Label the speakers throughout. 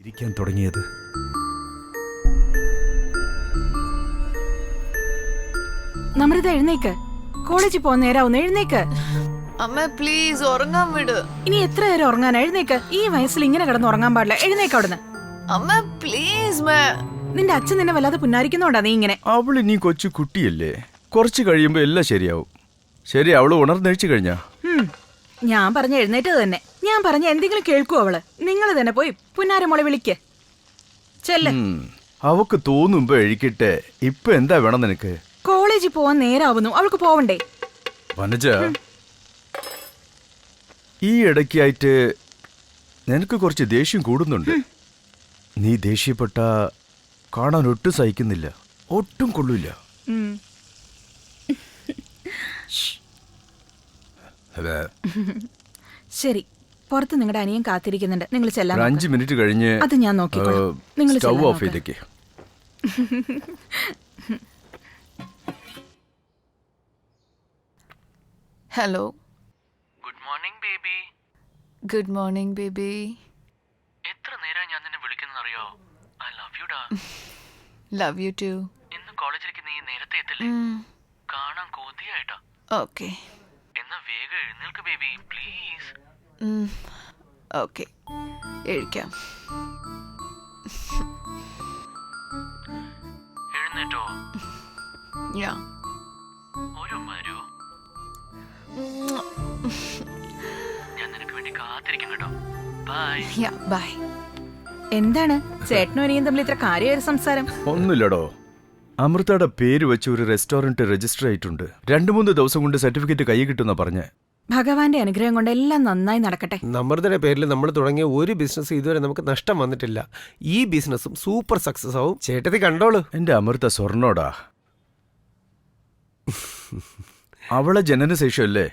Speaker 1: ഇരിക്കാൻ തുടങ്ങിയത്.
Speaker 2: നമ്രത എഴുന്നേക്ക്, കോളേജിൽ പോകാൻ നേരാവുന്നു, എഴുന്നേക്ക്.
Speaker 3: അമ്മ പ്ലീസ് ഉറങ്ങാൻ വിട്.
Speaker 2: ഇനി എത്ര നേരം ഉറങ്ങാൻ? എഴുന്നേക്ക്. ഈ വയസ്സിൽ ഇങ്ങനെ കിടന്ന് ഉറങ്ങാൻ പാടില്ല. എഴുന്നേക്ക് അവിടുന്ന്.
Speaker 3: അമ്മ പ്ലീസ്.
Speaker 2: നിന്റെ അച്ഛൻ നിന്നെ വല്ലാതെ പുന്നാരിക്കുന്നോണ്ടാ നീ ഇങ്ങനെ.
Speaker 1: അവള് നീ കൊച്ചു കുട്ടിയല്ലേ, കുറച്ച് കഴിയുമ്പോ എല്ലാം ശരിയാവും. ശരി, അവള് ഉണർന്നെഴിച്ചു കഴിഞ്ഞാ?
Speaker 2: ഞാൻ പറഞ്ഞ എഴുന്നേറ്റത് തന്നെ. ഞാൻ പറഞ്ഞ എന്തെങ്കിലും കേൾക്കൂ അവള്. നിങ്ങൾ തന്നെ പോയി പുന്നാരമോളെ വിളിക്ക്. ചെല്ല്.
Speaker 1: അവക്ക് തോന്നുമ്പോ എഴിക്കട്ടെ. ഇപ്പൊ എന്താ വേണം നിനക്ക്?
Speaker 2: കോളേജിൽ പോവാൻ നേരാവുന്നു, അവൾക്ക് പോവണ്ടേ?
Speaker 1: വനജ, ഈ ഇടയ്ക്കായിട്ട് നിനക്ക് കുറച്ച് ദേഷ്യം കൂടുന്നുണ്ട്. നീ ദേഷ്യപ്പെട്ട കാണാൻ ഒട്ടും സഹിക്കുന്നില്ല, ഒട്ടും കൊള്ളൂല.
Speaker 2: ശരി, പുറത്ത് നിങ്ങളുടെ അനിയൻ കാത്തിരിക്കുന്നുണ്ട്. നിങ്ങൾ ചെല്ലാൻ.
Speaker 1: 5 മിനിറ്റ് കഴിഞ്ഞ്
Speaker 2: അത് ഞാൻ നോക്കിക്കോളാം. നിങ്ങൾ
Speaker 1: സ്റ്റൗ ഓഫ് ചെയ്തേക്ക്.
Speaker 3: Hello.
Speaker 4: Good morning baby.
Speaker 3: Good morning baby.
Speaker 4: എത്ര നേരം ഞാൻ നിന്നെ വിളിക്കുന്നറിയോ? ഐ ലവ് യു ഡാ.
Speaker 3: Love you too.
Speaker 4: ഇന്ന് കോളേജിലേക്ക് നീ നേരത്തെ എത്തില്ലേ? കാണാൻ കൊതിയായിട്ടാ.
Speaker 3: ഓക്കെ.
Speaker 4: എന്നാ വേഗം എഴുന്നേൽക്ക് ബേബി പ്ലീസ്.
Speaker 3: ഓക്കെ, എഴുക്കാം.
Speaker 4: എഴുന്നേറ്റോ?
Speaker 3: യാ.
Speaker 4: ഒരു മരൂ. ഞാൻ നിനക്ക് വേണ്ടി കാത്തിരിക്കും കേട്ടോ. ബൈ.
Speaker 3: Yeah bye.
Speaker 2: എന്താണ് ചേട്ടനും അനിയൻ തമ്മിൽ ഇത്ര കാര്യമായ സംസാരം?
Speaker 1: ഒന്നുമില്ലടോ, അമൃതയുടെ പേര് വെച്ച് ഒരു റെസ്റ്റോറന്റ് രജിസ്റ്റർ ആയിട്ടുണ്ട്. 2-3 ദിവസം കൊണ്ട് സർട്ടിഫിക്കറ്റ് കൈ കിട്ടുന്ന പറഞ്ഞ്.
Speaker 2: ഭഗവാന്റെ അനുഗ്രഹം കൊണ്ട് എല്ലാം നന്നായി നടക്കട്ടെ.
Speaker 5: നമ്രതയുടെ പേരിൽ നമ്മൾ തുടങ്ങിയ ഒരു ബിസിനസ് ഇതുവരെ നമുക്ക് നഷ്ടം വന്നിട്ടില്ല. ഈ ബിസിനസ്സും സൂപ്പർ സക്സസ് ആവും. ചേട്ടത്തി കണ്ടോളൂ.
Speaker 1: എന്റെ അമൃത സ്വർണ്ണോടാ. അവളെ ജനനശേഷമല്ലേ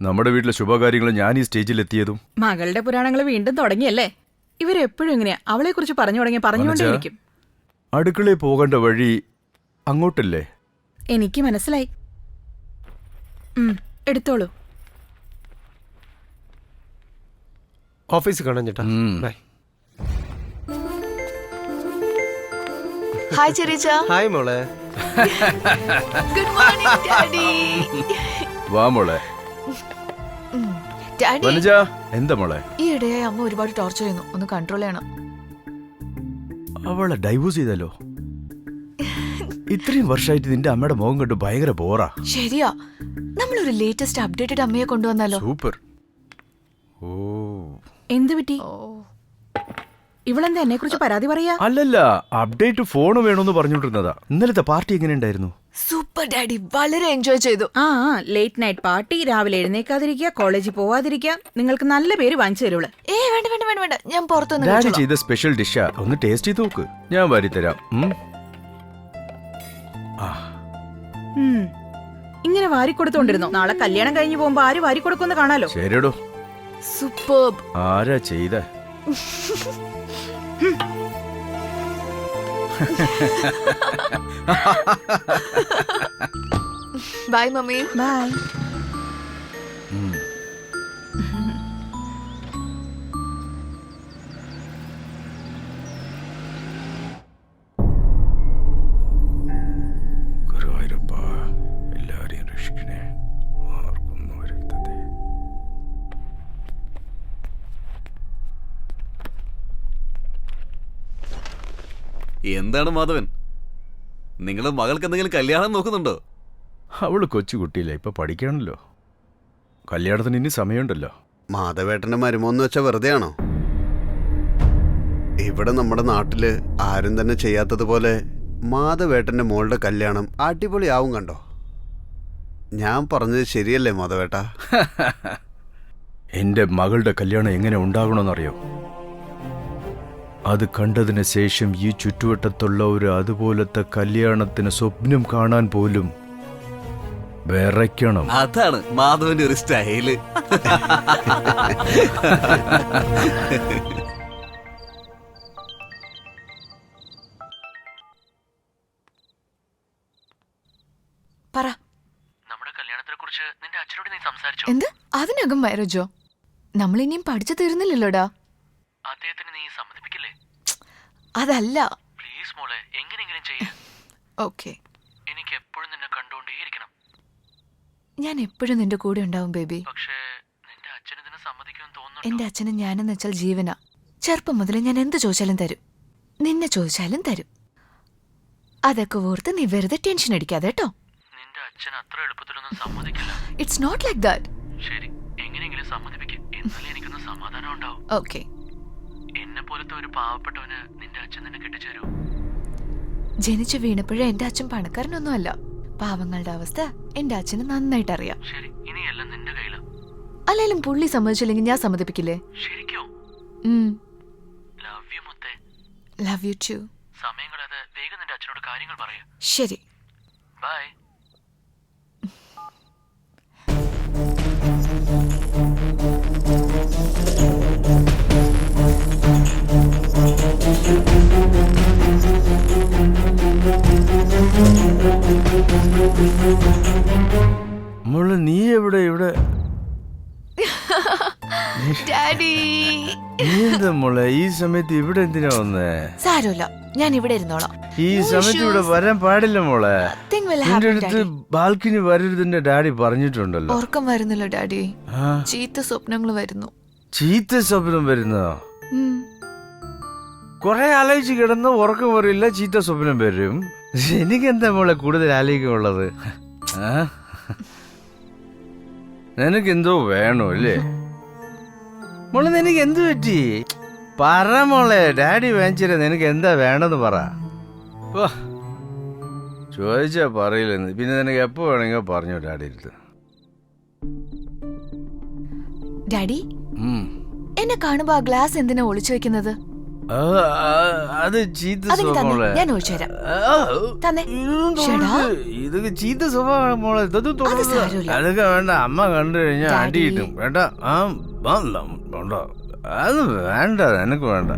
Speaker 1: നമ്മുടെ വീട്ടിലെ ശുഭകാര്യങ്ങൾ ഞാൻ ഈ സ്റ്റേജിൽ എത്തിയതും.
Speaker 2: മകളുടെ പുരാണങ്ങൾ വീണ്ടും തുടങ്ങിയല്ലേ? ഇവരെപ്പോഴും ഇങ്ങനെയാ. അവളെ കുറിച്ച് പറഞ്ഞുകൊണ്ടേയിരിക്കും.
Speaker 1: അടുക്കളയിൽ പോകേണ്ട വഴി അങ്ങോട്ടല്ലേ?
Speaker 2: എനിക്ക് മനസ്സിലായി. എടുത്തോളൂ.
Speaker 5: ഓഫീസിൽ കാണാൻ ചേട്ടാ. ബൈ.
Speaker 3: ഹായ് ചെറിച്ച.
Speaker 5: ഹായ് മോളെ.
Speaker 3: Good morning daddy.
Speaker 1: വാ മോളെ.
Speaker 3: ഡാഡി.
Speaker 1: വനജ, എന്താ മോളെ?
Speaker 3: ഈ ഇടയായി അമ്മ ഒരുപാട് ടോർച്ചർ ചെയ്യുന്നു, ഒന്ന് കൺട്രോൾ ചെയ്യണം.
Speaker 1: അവളെ ഡൈവോഴ്സ് ചെയ്താലോ? ഇത്രയും വർഷമായിട്ട് നിന്റെ അമ്മയുടെ മുഖം കണ്ടു ഭയങ്കര ബോറാ.
Speaker 3: ശരിയാ, നമ്മളൊരു ലേറ്റസ്റ്റ് അപ്ഡേറ്റഡ് അമ്മയെ കൊണ്ടുവന്നാലോ?
Speaker 1: സൂപ്പർ. ഓ,
Speaker 2: എന്ത് പറ്റി? ഇവളെന്താ എന്നെ കുറിച്ച് പരാതി പറയാ?
Speaker 1: അല്ലല്ല, അപ്ഡേറ്റ് ഫോൺ വേണമെന്ന് പറഞ്ഞോണ്ടിരുന്നതാ. ഇന്നലത്തെ പാർട്ടി എങ്ങനെ ഉണ്ടായിരുന്നു?
Speaker 3: സൂപ്പർ ഡാഡി, വളരെ എൻജോയ് ചെയ്തു.
Speaker 2: ലേറ്റ് നൈറ്റ് പാർട്ടി, രാവിലെ എഴുന്നേക്കാതിരിക്കുക, കോളേജിൽ പോവാതിരിക്കുക. നിങ്ങൾക്ക് നല്ല പേര് വാങ്ങിച്ചു തരുള്ളൂ.
Speaker 3: വേണ്ട വേണ്ട വേണ്ട വേണ്ട, ഞാൻ പുറത്തുനിന്ന്
Speaker 1: ഡാഡി ചെയ്ത സ്പെഷ്യൽ ഡിഷാ, ഒന്ന് ടേസ്റ്റ് ചെയ്ത് നോക്ക്. ഞാൻ വാരിത്തരാം.
Speaker 2: ഇങ്ങനെ വാരിക്കൊടുത്തോണ്ടിരുന്നോ? നാളെ കല്യാണം കഴിഞ്ഞു പോകുമ്പോ ആര് വാരിക്കൊടുക്കുമെന്ന് കാണാലോ.
Speaker 1: ശരിയടോ.
Speaker 3: സൂപ്പർബ്.
Speaker 1: ആരാ ചെയ്ത?
Speaker 3: Bye mummy.
Speaker 2: ബൈ.
Speaker 1: ഗുരുവായൂരപ്പ, എല്ലാരെയും രക്ഷിക്കണേ, ആർക്കൊന്നും വരുത്തതേ.
Speaker 6: എന്താണ് മാധവൻ, നിങ്ങളുടെ മകൾക്ക് എന്തെങ്കിലും കല്യാണം നോക്കുന്നുണ്ടോ?
Speaker 1: അവള് കൊച്ചുകുട്ടിയില്ല, ഇപ്പൊ പഠിക്കണല്ലോ. കല്യാണത്തിന് ഇനി സമയമുണ്ടല്ലോ.
Speaker 7: മാധവേട്ടന്റെ മരുമോന്ന് വെച്ചാൽ വെറുതെ ആണോ? ഇവിടെ നമ്മുടെ നാട്ടില് ആരും തന്നെ ചെയ്യാത്തതുപോലെ മാധവേട്ടന്റെ മോളുടെ കല്യാണം അടിപൊളിയാവും കണ്ടോ. ഞാൻ പറഞ്ഞത് ശരിയല്ലേ മാധവേട്ട?
Speaker 1: എന്റെ മകളുടെ കല്യാണം എങ്ങനെ ഉണ്ടാകണമെന്നറിയോ? അത് കണ്ടതിന് ശേഷം ഈ ചുറ്റുവട്ടത്തുള്ള ഒരു അതുപോലത്തെ കല്യാണത്തിന് സ്വപ്നം കാണാൻ പോലും വിറയ്ക്കണം.
Speaker 6: അതാണ് മാധവന്റെ ഒരു സ്റ്റൈല്.
Speaker 3: പറ.
Speaker 4: നമ്മുടെ കല്യാണത്തിനെ കുറിച്ച് നിന്റെ അച്ഛനോട് നീ സംസാരിച്ചോ?
Speaker 3: എന്ത്? അതിനകം മാരേജോ? നമ്മൾ ഇനിയും പഠിച്ചു തീർന്നില്ലല്ലോടാ.
Speaker 4: അദ്ദേഹത്തിന് നീ സമ്മതിപ്പിക്കില്ലേ?
Speaker 3: അതല്ല.
Speaker 4: പ്ലീസ് മോളെ, എങ്ങനെയെങ്കിലും ചെയ്യ.
Speaker 3: ഓക്കെ,
Speaker 4: എനിക്ക് എപ്പോഴും നിന്നെ കണ്ടോണ്ടേയിരിക്കണം.
Speaker 3: ഞാൻ എപ്പോഴും നിന്റെ കൂടെ ഉണ്ടാവും ബേബി.
Speaker 4: പക്ഷേ നിന്റെ അച്ഛൻ ഇതിന് സമ്മതിക്കുമെന്ന് തോന്നുന്നു.
Speaker 3: എന്റെ അച്ഛനും ഞാനെന്ന് വെച്ചാൽ ജീവനാ. ചെറുപ്പം മുതലേ ഞാൻ എന്ത് ചോദിച്ചാലും തരും, നിന്നെ ചോദിച്ചാലും തരും. അതൊക്കെ ഓർത്ത് നീ വെറുതെ ടെൻഷൻ അടിക്കാതെ കേട്ടോ.
Speaker 4: നിന്റെ അച്ഛൻ അത്ര എളുപ്പത്തിലൊന്നും സമ്മതിക്കില്ല.
Speaker 3: It's not like that.
Speaker 4: ശരി, എങ്ങനെയെങ്കിലും സമ്മതിപ്പിക്കും. എന്നാലേ എനിക്കൊന്ന് സമാധാനം ഉണ്ടാവും.
Speaker 3: ഓക്കെ.
Speaker 4: എന്നെ പോലത്തെ ഒരു പാവപ്പെട്ടവന് നിന്റെ അച്ഛൻ നിന്നെ കെട്ടിച്ചേരൂ.
Speaker 3: ജനിച്ചു വീണപ്പോഴേ എന്റെ അച്ഛൻ പണക്കാരനൊന്നും അല്ല. പാവങ്ങളുടെ അവസ്ഥ എന്റെ അച്ഛന് നന്നായിട്ട് അറിയാം.
Speaker 4: ശരി, ഇനി എല്ലാം നിന്റെ കയ്യിലാ.
Speaker 3: അല്ലെങ്കിലും പുള്ളി സമ്മതിച്ചില്ലെങ്കിൽ ഞാൻ സമ്മതിപ്പിക്കില്ലേ?
Speaker 4: ശരിക്കോ? ലവ് യു മുത്തേ.
Speaker 3: Love you too.
Speaker 4: സമയം കളയാതെ വേഗം നിന്റെ അച്ഛനോട് കാര്യങ്ങൾ പറയാ.
Speaker 3: ശരി.
Speaker 4: ബൈ.
Speaker 1: മോളെ നീ എവിടെ? ഇവിടെ
Speaker 3: ഡാഡി.
Speaker 1: നീ എന്താ മോളെ ഈ സമയത്ത് ഇവിടെ എന്തിനാ വന്നേ?
Speaker 3: സാരമില്ല, ഞാൻ ഇവിടെ ഇരുന്നോളാം.
Speaker 1: ഈ സമയത്ത് ഇവിടെ വരാൻ പാടില്ല മോളെ.
Speaker 3: Nothing will
Speaker 1: നിന്റെ
Speaker 3: happen,
Speaker 1: അടുത്ത്
Speaker 3: Daddy.
Speaker 1: ബാൽക്കണി വരരുതെന്റെ ഡാഡി പറഞ്ഞിട്ടുണ്ടല്ലോ.
Speaker 3: ഉറക്കം വരുന്നില്ല ഡാഡി.
Speaker 1: ആ,
Speaker 3: ചീത്ത സ്വപ്നങ്ങൾ വരുന്നു.
Speaker 1: ചീത്ത സ്വപ്നം വരുന്നോ?
Speaker 3: ഉം.
Speaker 1: കൊറേ ആലോചിച്ച് കിടന്ന് ഉറക്കം വരില്ല, ചീത്ത സ്വപ്നം വരും. എനിക്കെന്താ മോളെ കൂടുതൽ ആലോചിക്കുള്ളത്? നിനക്കെന്തോ വേണോ അല്ലേ മോളെ? നിനക്ക് എന്ത് പറ്റി? പറ മോളെ, ഡാഡി വാങ്ങിച്ചിര. നിനക്ക് എന്താ വേണമെന്ന് പറ. ചോദിച്ചാ പറയില്ലെന്ന്. പിന്നെ നിനക്ക് എപ്പോ വേണമെങ്കിൽ പറഞ്ഞോ ഡാഡി അടുത്ത്.
Speaker 3: ഡാഡി, എന്നെ കാണുമ്പോ ആ ഗ്ലാസ് എന്തിനാ ഒളിച്ചു വെക്കുന്നത്?
Speaker 1: അത് ചീത്ത
Speaker 3: അതിന് തന്നെ,
Speaker 1: സ്വഭാവം.
Speaker 3: ഞാൻ ഒഴിച്ചു തരാം. തന്നെ. ചേടാ.
Speaker 1: ഇതൊക്കെ ചീത്ത സ്വഭാവമാണ് മോളെ. ഇതൊന്നും തുടരുത്.
Speaker 3: സാരമില്ല.
Speaker 1: അതൊക്കെ വേണ്ട. അമ്മ കണ്ടു കഴിഞ്ഞാൽ
Speaker 3: ഡാഡി.
Speaker 1: അടി കിട്ടും. വേണ്ട. വേണ്ട, അത് വേണ്ട. എനക്ക് വേണ്ട.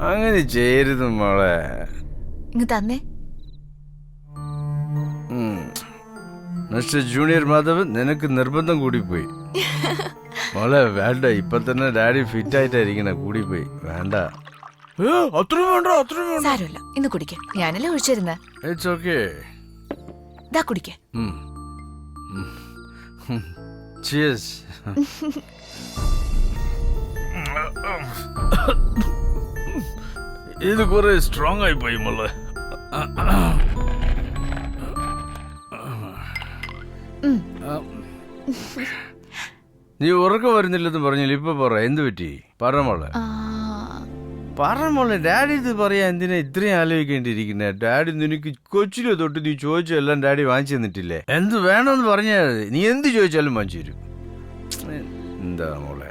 Speaker 1: അങ്ങനെ ചെയ്യരുത് മോളെ.
Speaker 3: ഇങ്ങ് തന്നെ.
Speaker 1: മിസ്റ്റർ ജൂനിയർ മാധവൻ, നിനക്ക് നിർബന്ധം കൂടിപ്പോയി മോളെ. വേണ്ട, ഇപ്പൊ തന്നെ ഡാഡി ഫിറ്റ് ആയിട്ടായിരിക്കണ. കൂടിപ്പോയി. വേണ്ട. അത്രയും വേണ്ട, അത്രയും വേണ്ട.
Speaker 3: സാരമില്ല, ഇന്ന് കുടിക്ക. ഞാനല്ലേ ഒഴിച്ചിരുന്ന.
Speaker 1: It's okay.
Speaker 3: ദാ കുടിക്ക.
Speaker 1: Cheers. ഇത് കുറെ സ്ട്രോങ് ആയി പോയി മോളെ. നീ ഉറക്കം വരുന്നില്ലെന്ന് പറഞ്ഞില്ല. ഇപ്പൊ പറ, എന്ത് പറ്റി? പറ മോളെ. പറ മോളെ. ഡാഡി ഇത് പറയാ എന്തിനാ ഇത്രയും ആലോചിക്കേണ്ടിയിരിക്കുന്നേ? ഡാഡി നിനക്ക് കൊച്ചിലെ തൊട്ട് നീ ചോദിച്ചെല്ലാം ഡാഡി വാങ്ങിച്ചു തന്നിട്ടില്ലേ? എന്ത് വേണമെന്ന് പറഞ്ഞാൽ നീ എന്ത് ചോദിച്ചാലും വാങ്ങിച്ചു തരും. എന്താ മോളെ?